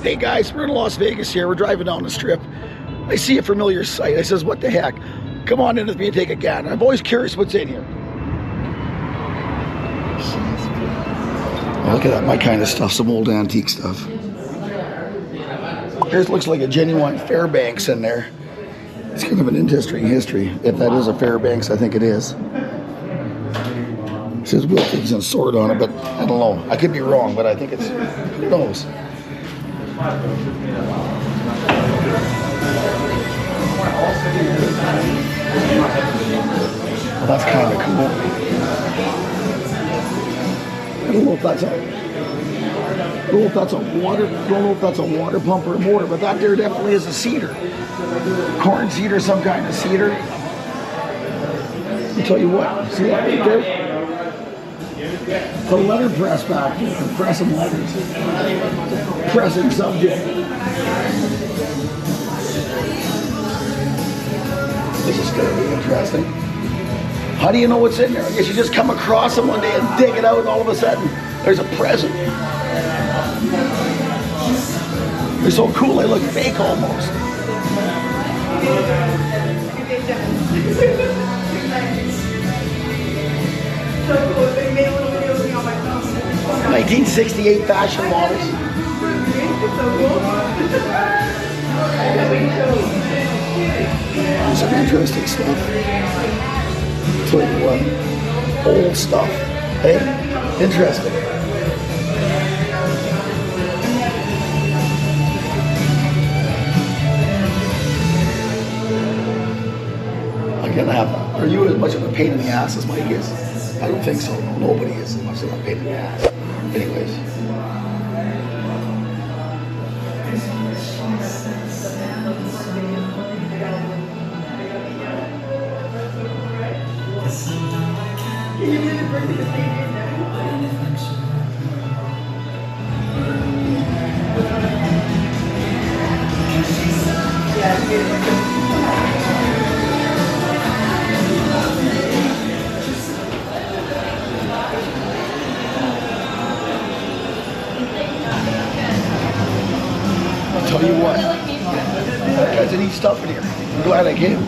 Hey guys, we're in Las Vegas here. We're driving down the strip. I see a familiar sight. I says, what the heck? Come on in with me and take a gander. I'm always curious what's in here. Oh, look at that, my kind of stuff, some old antique stuff. Here's looks like a genuine Fairbanks in there. It's kind of an interesting history. If that is a Fairbanks, I think it is. It says Wilkins and sword on it, but I don't know. I could be wrong, but I think it's, who knows? Well, that's kind of cool. I don't know if that's a water pump or a motor, but that there definitely is a cedar. Corn cedar, some kind of cedar. I'll tell you what, see that right there? The letter press back here, pressing letters. Pressing subject. This is going to be interesting. How do you know what's in there? I guess you just come across them one day and dig it out and all of a sudden there's a present. They're so cool, they look fake almost. 1968 fashion models. Some interesting stuff. Tell you what, old stuff. Hey, interesting. I'm gonna have. Are you as much of a pain in the ass as Mike is? I don't think so. Nobody is as much of a pain in the ass. Anyways. I'll tell you what, guys, I need stuff in here. I'm glad I came.